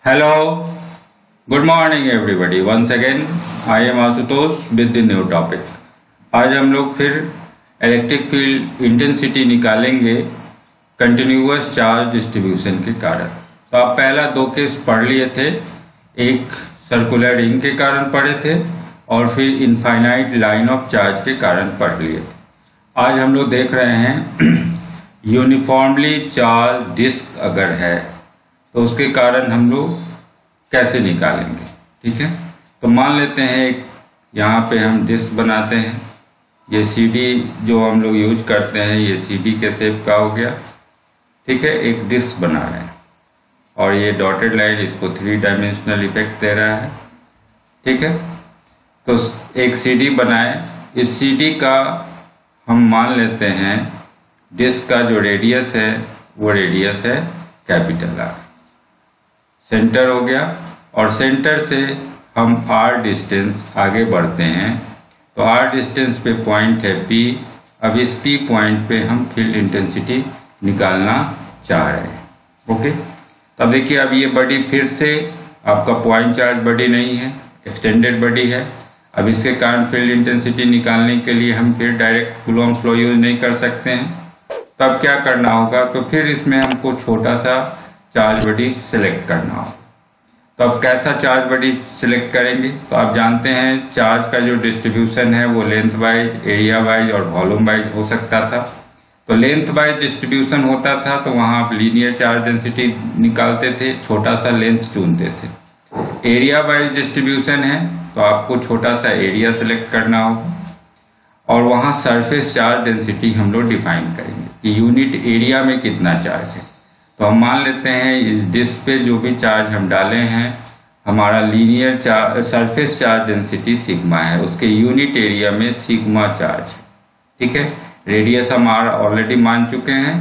Hello, good morning everybody. Once again, I am Ashutosh with the new topic. आज हम लोग फिर इलेक्ट्रिक फील्ड इंटेंसिटी निकालेंगे कंटिन्यूअस चार्ज डिस्ट्रीब्यूशन के कारण। तो आप पहला दो केस पढ़ लिए थे, एक सर्कुलर रिंग के कारण पढ़े थे और फिर इनफाइनाइट लाइन ऑफ चार्ज के कारण पढ़ लिए थे। आज हम लोग देख रहे हैं यूनिफॉर्मली चार्ज डिस्क अगर है तो उसके कारण हम लोग कैसे निकालेंगे। ठीक है, तो मान लेते हैं एक यहाँ पे हम डिस्क बनाते हैं। ये सीडी जो हम लोग यूज करते हैं ये सीडी के शेप का हो गया। ठीक है, एक डिस्क बना रहे हैं और ये डॉटेड लाइन इसको 3 डायमेंशनल इफेक्ट दे रहा है। ठीक है, तो एक सीडी बनाए। इस सीडी का हम मान लेते हैं डिस्क का जो रेडियस है वो रेडियस है कैपिटल आर। सेंटर हो गया और सेंटर से हम आर डिस्टेंस आगे बढ़ते हैं तो आर डिस्टेंस पे पॉइंट है पी। अब इस पी पॉइंट पे हम फील्ड इंटेंसिटी निकालना चाह रहे हैं। ओके, तब देखिए अब ये बॉडी फिर से आपका पॉइंट चार्ज बॉडी नहीं है, एक्सटेंडेड बॉडी है। अब इसके कारण फील्ड इंटेंसिटी निकालने के लिए हम फिर डायरेक्ट कूलॉम्स लॉ यूज नहीं कर सकते हैं। तब क्या करना होगा, तो फिर इसमें हमको छोटा सा चार्ज बॉडी सिलेक्ट करना होगा। तो अब कैसा चार्ज बॉडी सिलेक्ट करेंगे, तो आप जानते हैं चार्ज का जो डिस्ट्रीब्यूशन है वो लेंथ वाइज, एरिया वाइज और वॉल्यूम वाइज हो सकता था। तो लेंथ वाइज डिस्ट्रीब्यूशन होता था तो वहां आप लीनियर चार्ज डेंसिटी निकालते थे, छोटा सा लेंथ चुनते थे। एरिया वाइज डिस्ट्रीब्यूशन है तो आपको छोटा सा एरिया सिलेक्ट करना होगा और वहां सरफेस चार्ज डेंसिटी हम लोग डिफाइन करेंगे कि यूनिट एरिया में कितना चार्ज है। तो हम मान लेते हैं इस डिस्क पे जो भी चार्ज हम डाले हैं हमारा linear charge surface charge density sigma है, उसके यूनिट एरिया में सिग्मा चार्ज है। ठीक है, रेडियस हम आर ऑलरेडी मान चुके हैं,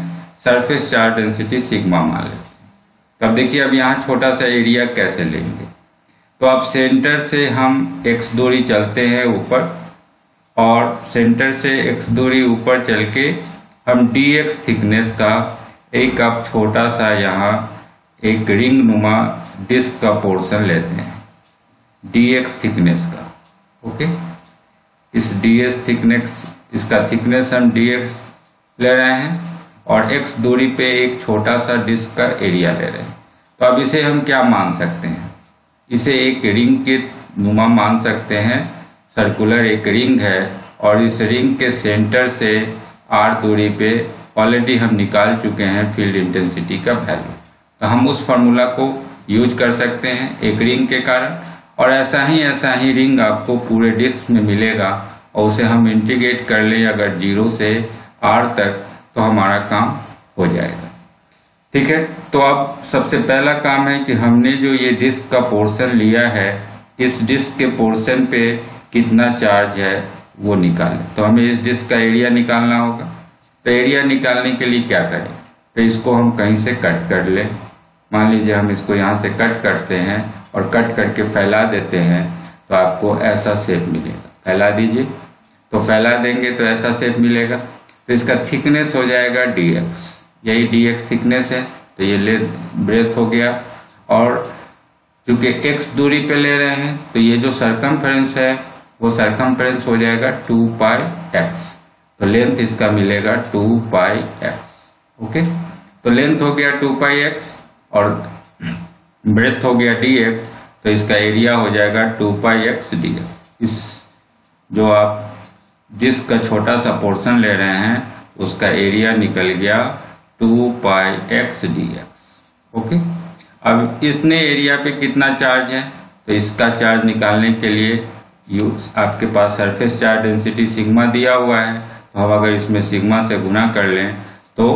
सरफेस चार्ज डेंसिटी सिग्मा मान लेते हैं। तब देखिए अब यहाँ छोटा सा एरिया कैसे लेंगे, तो अब सेंटर से हम x दूरी चलते हैं ऊपर और सेंटर से x दूरी ऊपर चल के हम dx थिकनेस का एक अब छोटा सा यहाँ एक रिंग नुमा डिस्क का पोर्शन लेते हैं dx थिकनेस का। ओके, इस ds थिकनेस, इसका थिकनेस हम dx ले रहे हैं और x दूरी पे एक छोटा सा डिस्क का एरिया ले रहे हैं। तो अब इसे हम क्या मान सकते हैं, इसे एक रिंग के नुमा मान सकते हैं। सर्कुलर एक रिंग है और इस रिंग के सेंटर से r दूरी पे ऑलरेडी हम निकाल चुके हैं फील्ड इंटेंसिटी का वैल्यू। तो हम उस फार्मूला को यूज कर सकते हैं एक रिंग के कारण और ऐसा ही रिंग आपको पूरे डिस्क में मिलेगा और उसे हम इंटीग्रेट कर लें अगर 0 से r तक तो हमारा काम हो जाएगा। ठीक है, तो अब सबसे पहला काम है कि हमने जो ये डिस्क का पोर्शन लिया है इस डिस्क के पोर्शन पे कितना चार्ज है वो निकालें। तो हमें इस डिस्क का एरिया निकालना होगा। तो एरिया निकालने के लिए क्या करें, तो इसको हम कहीं से कट कर लें। मान लीजिए हम इसको यहाँ से कट करते हैं और कट करके फैला देते हैं तो आपको ऐसा शेप मिलेगा। फैला दीजिए, तो फैला देंगे तो ऐसा शेप मिलेगा। तो इसका थिकनेस हो जाएगा dx, यही dx थिकनेस है। तो ये लेंथ ब्रेथ हो गया और चूंकि x दूरी पे ले रहे हैं तो ये जो सरकमफ्रेंस है वो सरकमफ्रेंस हो जाएगा 2πx। तो लेंथ इसका मिलेगा 2πx। ओके, तो लेंथ हो गया 2πx और ब्रेथ हो गया dx, तो इसका एरिया हो जाएगा 2πx dx। इस जो आप जिसका छोटा सा पोर्शन ले रहे हैं उसका एरिया निकल गया 2πx dx। ओके, अब इतने एरिया पे कितना चार्ज है, तो इसका चार्ज निकालने के लिए आपके पास सरफेस चार्ज डेंसिटी सिग्मा दिया हुआ है। तो हम अगर इसमें सिग्मा से गुना कर लें तो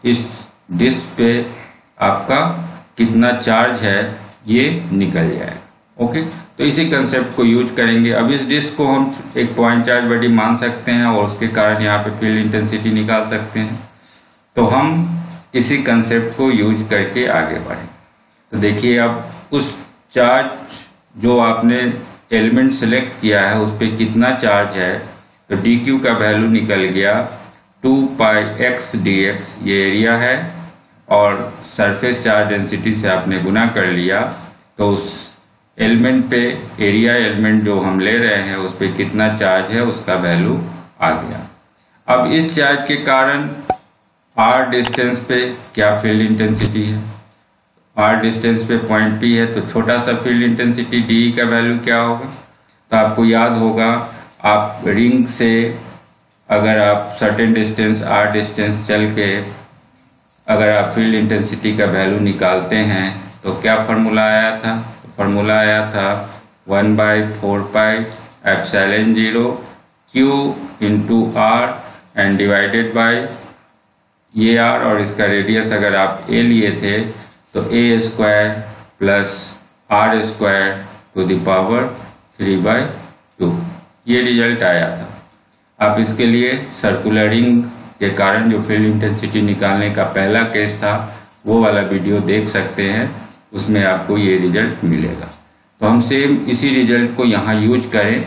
इस डिस्क पे आपका कितना चार्ज है ये निकल जाएगा। ओके, तो इसी कंसेप्ट को यूज करेंगे। अब इस डिस्क को हम एक पॉइंट चार्ज बॉडी मान सकते हैं और उसके कारण यहाँ पे फील्ड इंटेंसिटी निकाल सकते हैं। तो हम इसी कंसेप्ट को यूज करके आगे बढ़ें। तो देखिए अब उस चार्ज जो आपने एलिमेंट सेलेक्ट किया है उस पर कितना चार्ज है, तो dq का वैल्यू निकल गया 2πx dx, ये एरिया है और सरफेस चार्ज डेंसिटी से आपने गुना कर लिया तो उस एलिमेंट पे एरिया एलिमेंट जो हम ले रहे हैं उस पर कितना चार्ज है उसका वैल्यू आ गया। अब इस चार्ज के कारण r डिस्टेंस पे क्या फील्ड इंटेंसिटी है, r डिस्टेंस पे पॉइंट P है, तो छोटा सा फील्ड इंटेंसिटी d का वैल्यू क्या होगा। तो आपको याद होगा, आप रिंग से अगर आप सर्टेन डिस्टेंस r डिस्टेंस चल के अगर आप फील्ड इंटेंसिटी का वैल्यू निकालते हैं तो क्या फार्मूला आया था, तो फार्मूला आया था 1/4πε0 q into r and divided bye ये r, और इसका रेडियस अगर आप a लिए थे तो a² plus r² to the power 3/2, ये रिजल्ट आया था। आप इसके लिए सर्कुलर रिंग के कारण जो फील्ड इंटेंसिटी निकालने का पहला केस था वो वाला वीडियो देख सकते हैं, उसमें आपको ये रिजल्ट मिलेगा। तो हम सेम इसी रिजल्ट को यहाँ यूज करें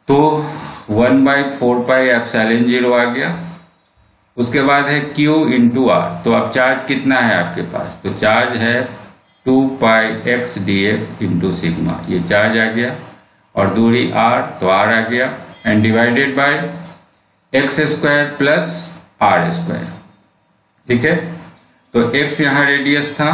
तो 1/4πε0 आ गया। उसके बाद है Q इंटू R, तो अब चार्ज कितना है आपके पास, तो चार्ज है 2πx dx इंटू सिग्मा, ये चार्ज आ गया, और दूरी R तो R आ गया, and divided by x² plus r²। ठीक है, तो x यहाँ रेडियस था,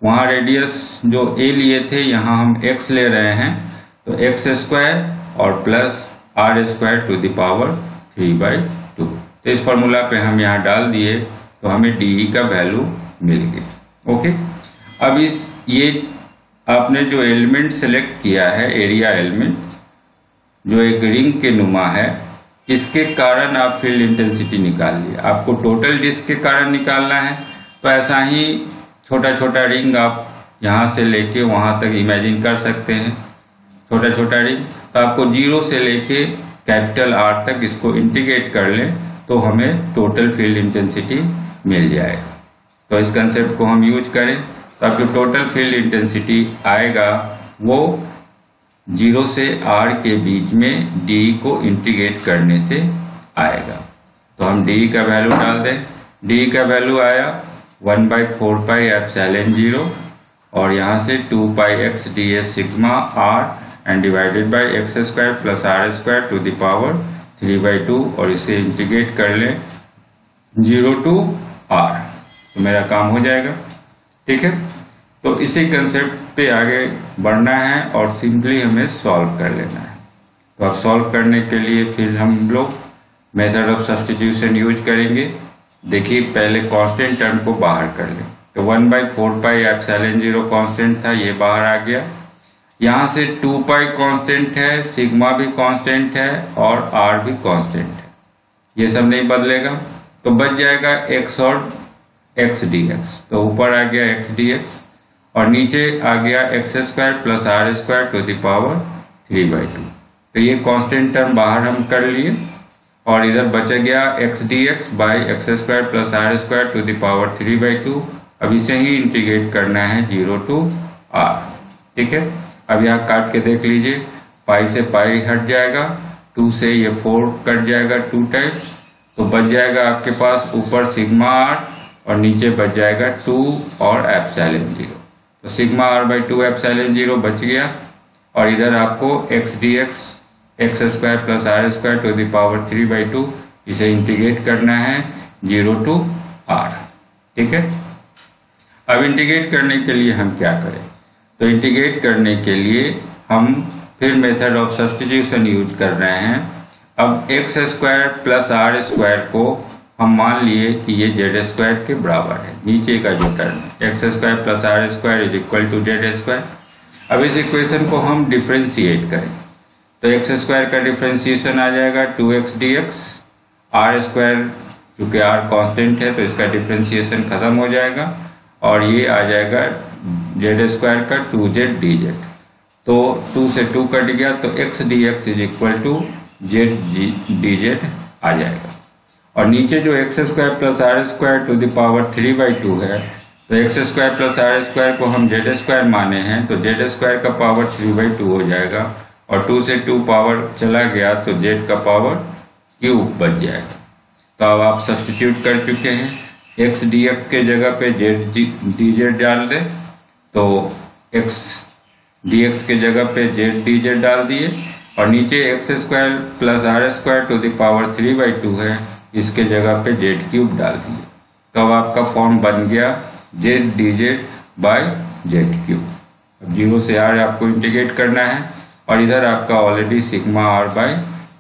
वहाँ रेडियस जो a लिए थे यहाँ हम x ले रहे हैं, तो x² और plus r² to the power 3/2। तो इस फॉर्मूला पे हम यहाँ डाल दिए तो हमें डी का वैल्यू मिल गया। ओके, अब ये आपने जो एलिमेंट सेलेक्ट किया है, एरिया एलिमेंट जो एक रिंग के नुमा है, इसके कारण आप फील्ड इंटेंसिटी निकाल लिए। आपको टोटल डिस्क के कारण निकालना है, तो ऐसा ही छोटा छोटा रिंग आप यहाँ से लेके वहाँ तक इमेजिन कर सकते हैं। छोटा छोटा रिंग, तो आपको 0 से लेके कैपिटल R तक इसको इंटीग्रेट कर लें तो हमें टोटल फील्ड इंटेंसिटी मिल जाएगा। तो इस कंसेप्ट को हम यूज करें तो आपकी टोटल फील्ड इंटेंसिटी आएगा वो 0 से R के बीच में D को इंटीग्रेट करने से आएगा। तो हम D का वैल्यू डाल दें, D का वैल्यू आया 1/4πε0 और यहाँ से 2πx ds sigma R and divided by x² plus r² to the power 3/2, और इसे इंटीग्रेट कर लें 0 to R, तो मेरा काम हो जाएगा। ठीक है, तो इसी कंसेप्ट पे आगे बढ़ना है और सिंपली हमें सॉल्व कर लेना है। तो अब सॉल्व करने के लिए फिर हम लोग मेथड ऑफ सब्स्टिट्यूशन यूज करेंगे। देखिए, पहले कांस्टेंट टर्म को बाहर कर लें, तो 1/4πε0 कांस्टेंट था, ये बाहर आ गया। यहाँ से 2π कांस्टेंट है, सिग्मा भी कांस्टेंट है और r भी कांस्टेंट है, ये सब नहीं बदलेगा। तो बच जाएगा x और x dx, तो ऊपर आ गया x dx और नीचे आ गया x² plus r² to the power 3/2। तो ये कांस्टेंट टर्म बाहर हम कर लिए और इधर बच गया x dx by x² plus r² to the power 3/2। अब इसे ही इंटीग्रेट करना है 0 to R। ठीक है, अब यहाँ काट के देख लीजिए, पाई से पाई हट जाएगा, 2 से ये 4 कट जाएगा 2 टाइम्स, तो बच जाएगा आपके पास ऊपर सिग्मा R और नीचे बच जाएगा 2 और ε0। तो सिग्मा R/2 ε0 बच गया, और इधर आपको x dx x² plus r² to the power 3/2, इसे इंटीग्रेट करना है 0 to R। ठीक है, अब इंटीग्रेट करने के लिए हम क्या करें, तो इंटीग्रेट करने के लिए हम फिर मेथड ऑफ सब्स्टिट्यूशन यूज कर रहे हैं। अब x² प्लस r² को हम मान लिए कि ये z² के बराबर है, नीचे का जो टर्म है x² plus r² is equal to z²। अब इस इक्वेशन को हम डिफ्रेंशिएट करें तो x² का डिफ्रेंशिएशन आ जाएगा 2x dx, r² चूंकि r कांस्टेंट है तो इसका डिफ्रेंशिएशन खत्म हो जाएगा, और ये आ जाएगा z² का 2z dz, तो 2 से 2 कट गया, तो x dx is equal to z dz आ जाएगा। और नीचे जो x² plus r² to the power 3/2 है, तो x² प्लस r² को हम z² माने हैं, तो z² का पावर 3/2 हो जाएगा, और 2 से 2 पावर चला गया तो z का पावर क्यूब बच जाएगा। तो अब आप सब्स्टिट्यूट कर चुके हैं, x dx के जगह पे z dz डाल दें तो एक्स डी एक्स के जगह पे जेड डी जेड डाल दिए, और नीचे x square plus r square to the power 3/2 है, इसके जगह पे जेड क्यूब डाल दिए। तो अब आपका फॉर्म बन गया Z D Z by Z cube. अब 0 से r आपको इंटीग्रेट करना है, और इधर आपका ऑलरेडी सिग्मा r बाई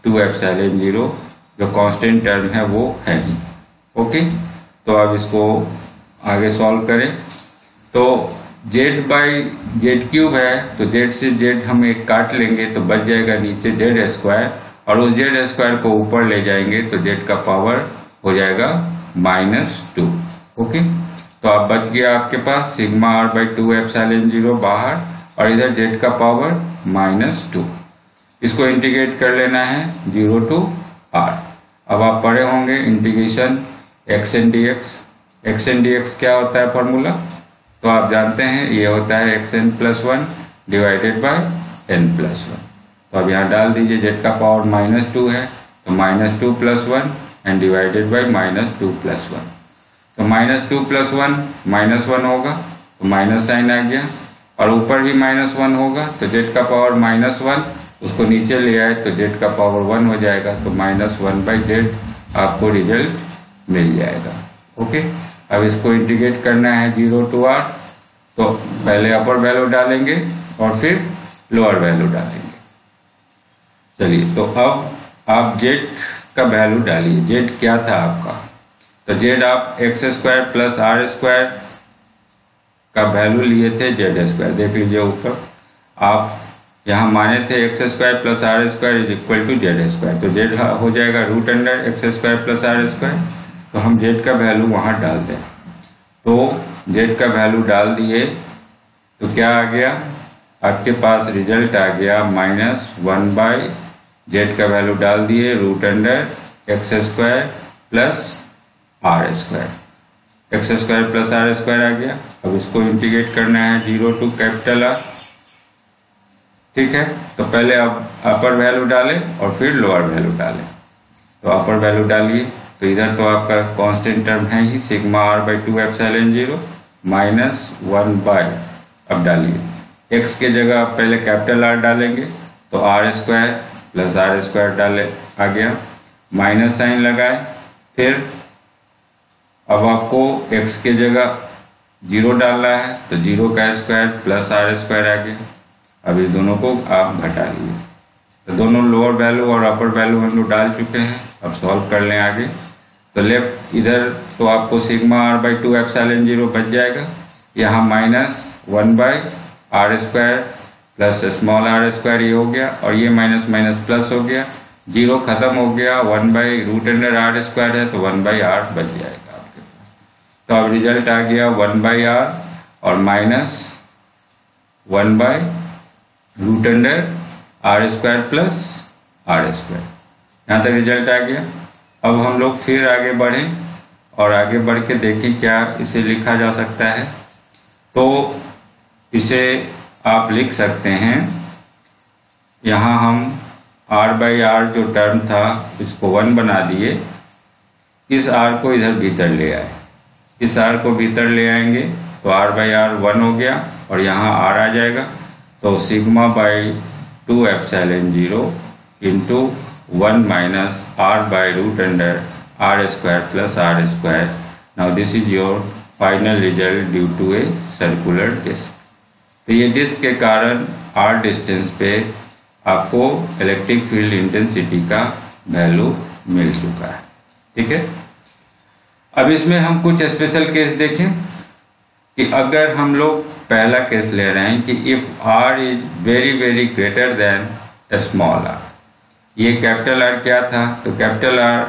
2ε0 जो कांस्टेंट टर्म है वो है ही। ओके, तो अब इसको आगे सॉल्व करें। तो जेड बाई जेड क्यूब है, तो जेड से जेड हम एक काट लेंगे तो बच जाएगा नीचे जेड स्क्वायर, और उस जेड स्क्वायर को ऊपर ले जाएंगे तो जेड का पावर हो जाएगा -2। ओके, तो अब बच गया आपके पास सिग्मा r बाई 2ε0 बाहर, और इधर जेड का पावर -2। इसको इंटीग्रेट कर लेना है 0 to r। अब आप पढ़े होंगे integration x n d x. X n d x क्या होता है फॉर्मूला, तो आप जानते हैं ये होता है xn+1 डिवाइडेड बाय n+1। तो अब यहाँ डाल दीजिए, जेड का पावर -2 है तो -2 + 1 एंड डिवाइडेड बाय -2 + 1। तो -2 + 1 -1 होगा, तो माइनस साइन आ गया, और ऊपर भी -1 होगा तो जेड का पावर -1, उसको नीचे ले आए तो जेड का पावर 1 हो जाएगा, तो -1/z आपको रिजल्ट मिल जाएगा। ओके, अब इसको इंटीग्रेट करना है 0 to r। तो पहले अपर वैल्यू डालेंगे और फिर लोअर वैल्यू डालेंगे। चलिए, तो अब आप जेड का वैल्यू डालिए। जेड क्या था आपका, तो जेड आप x² प्लस r² का वैल्यू लिए थे z²। देख लीजिए ऊपर आप यहाँ माने थे x² प्लस r² = z², तो जेड हो जाएगा √x² प्लस r²। तो हम जेड का वैल्यू वहाँ डाल दें, तो जेड का वैल्यू डाल दिए तो क्या आ गया आपके पास, रिजल्ट आ गया -1/, जेड का वैल्यू डाल दिए √x² plus r²। x² plus r² आ गया। अब इसको इंटीग्रेट करना है 0 to R। ठीक है, तो पहले आप अपर वैल्यू डालें और फिर लोअर वैल्यू डालें। तो अपर वैल्यू डालिए, तो इधर तो आपका कांस्टेंट टर्म है ही सिग्मा r बाई 2ε0 -1/, अब डालिए x के जगह आप पहले कैपिटल R डालेंगे तो r² प्लस r² डाले आ गया, माइनस साइन लगाए, फिर अब आपको x के जगह 0 डालना है तो 0 का स्क्वायर प्लस r² आ गया। अब इस दोनों को आप घटा लीजिए, तो दोनों लोअर वैल्यू और अपर वैल्यू हम लोग डाल चुके हैं। अब सॉल्व कर लें आगे। तो लेफ्ट इधर तो आपको सिग्मा r बाई 2ε0 बच जाएगा, यहाँ -1/r² प्लस स्मॉल r² ये हो गया, और ये माइनस माइनस प्लस हो गया, 0 खत्म हो गया, 1/√r² है तो 1/r बच जाएगा आपके पास। तो अब रिजल्ट आ गया 1/r और -1/√r² प्लस r²। यहाँ तक रिजल्ट आ गया। अब हम लोग फिर आगे बढ़ें और आगे बढ़ के देखें क्या इसे लिखा जा सकता है। तो इसे आप लिख सकते हैं, यहाँ हम r/r जो टर्म था इसको 1 बना दिए, इस r को इधर भीतर ले आए, इस r को भीतर ले आएंगे तो r/r 1 हो गया और यहाँ r आ जाएगा, तो sigma by 2ε0 into 1 minus r by √r² plus r²। Now this is your final result due to a circular disc. तो ये डिस्क के कारण r डिस्टेंस पे आपको इलेक्ट्रिक फील्ड इंटेंसिटी का वैल्यू मिल चुका है। ठीक है, अब इसमें हम कुछ स्पेशल केस देखें कि अगर हम लोग पहला केस ले रहे हैं कि if r is very very greater than small r। ये कैपिटल R क्या था, तो कैपिटल R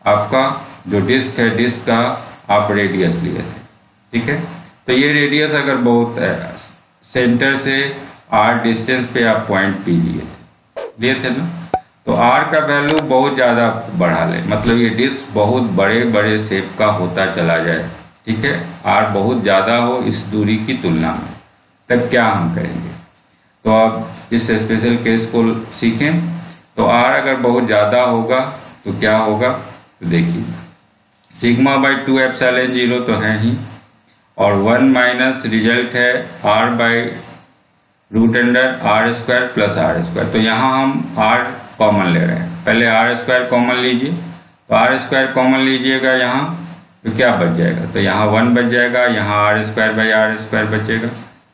आपका जो डिस्क है, डिस्क का आप रेडियस लिए थे। ठीक है, तो ये रेडियस अगर बहुत सेंटर से r डिस्टेंस पे आप पॉइंट P लिए थे ना, तो r का वैल्यू बहुत ज़्यादा बढ़ा ले, मतलब ये डिस्क बहुत बड़े बड़े शेप का होता चला जाए। ठीक है, r बहुत ज़्यादा हो इस दूरी की तुलना में, तब क्या हम करेंगे। तो आप इस स्पेशल केस को सीखें। तो r अगर बहुत ज़्यादा होगा तो क्या होगा, तो देखिए सिग्मा बाई 2ε0 तो है ही, और 1 माइनस रिजल्ट है r by root under r square plus r square. तो यहाँ हम आर कॉमन ले रहे हैं, पहले आर स्क्वायर कॉमन लीजिए। तो आर स्क्वायर कॉमन लीजिएगा यहाँ, तो क्या बच जाएगा, तो यहाँ 1 बच जाएगा, यहाँ r square by r square बचेगा।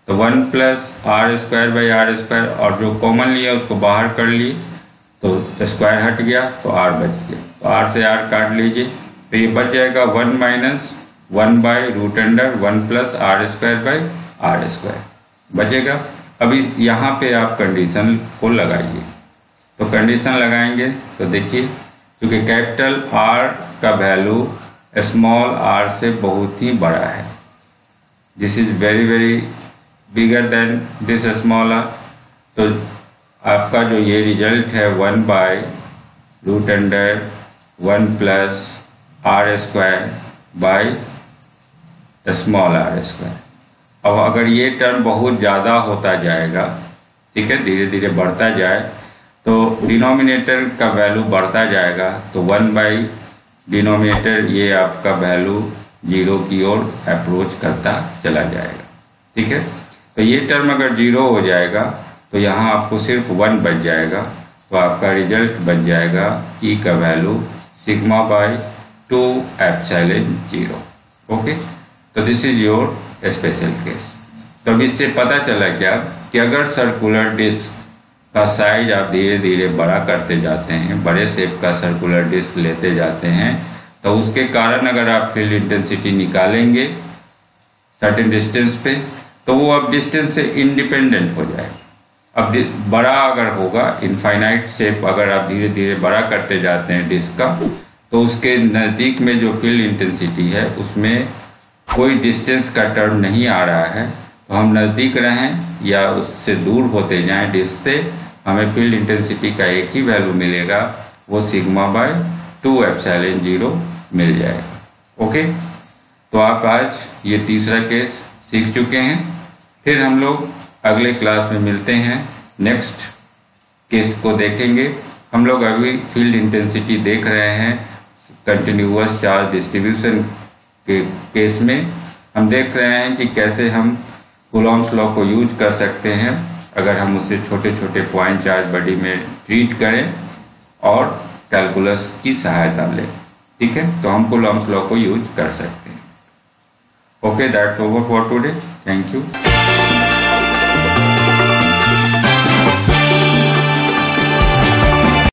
तो 1 plus r square by r square, और जो कॉमन लिया उसको बाहर कर लिए तो स्क्वायर हट गया तो आर बच गया। तो आर से आर काट लीजिए, तो ये बच जाएगा 1 minus 1 by root under 1 plus r square by r square बचेगा। अब इस यहाँ पे आप कंडीशन को लगाइए। तो कंडीशन लगाएंगे तो देखिए, क्योंकि कैपिटल आर का वैल्यू स्मॉल आर से बहुत ही बड़ा है, this is very very bigger than this small r, तो आपका जो ये रिजल्ट है 1 by root under 1 plus r square by small r square. अब अगर ये टर्म बहुत ज़्यादा होता जाएगा, ठीक है, धीरे धीरे बढ़ता जाए, तो डिनोमिनेटर का वैल्यू बढ़ता जाएगा, तो 1 बाई डिनोमिनेटर ये आपका वैल्यू 0 की ओर अप्रोच करता चला जाएगा, ठीक है। तो ये टर्म अगर 0 हो जाएगा तो यहाँ आपको सिर्फ 1 बच जाएगा, तो आपका रिजल्ट बच जाएगा ई का value sigma by 2 epsilon 0। Okay, तो this is your special case. तो अब इससे पता चला क्या कि अगर सर्कुलर डिस्क का साइज आप धीरे धीरे बड़ा करते जाते हैं, बड़े शेप का सर्कुलर डिस्क लेते जाते हैं, तो उसके कारण अगर आप फील्ड इंटेंसिटी निकालेंगे सर्टेन डिस्टेंस पे, तो वो अब डिस्टेंस से इंडिपेंडेंट हो जाएगा। अब बड़ा अगर होगा, इनफाइनाइट शेप अगर आप धीरे धीरे बड़ा करते जाते हैं डिस्क का, तो उसके नज़दीक में जो फील्ड इंटेंसिटी है उसमें कोई डिस्टेंस का टर्म नहीं आ रहा है। तो हम नज़दीक रहें या उससे दूर होते जाएं डिस्क से, हमें फील्ड इंटेंसिटी का एक ही वैल्यू मिलेगा, वो सिग्मा बाय 2 एप्सिलॉन 0 मिल जाएगा। ओके, तो आप आज ये तीसरा केस सीख चुके हैं। फिर हम लोग अगले क्लास में मिलते हैं, नेक्स्ट केस को देखेंगे। हम लोग अभी फील्ड इंटेंसिटी देख रहे हैं कंटिन्यूअस चार्ज डिस्ट्रीब्यूशन के केस में। हम देख रहे हैं कि कैसे हम कूलॉम्स लॉ को यूज कर सकते हैं अगर हम उससे छोटे छोटे पॉइंट चार्ज बॉडी में ट्रीट करें और कैलकुलस की सहायता लें, ठीक है। तो हम कूलॉम्स लॉ को यूज कर सकते हैं। Okay, that's over for today, thank you.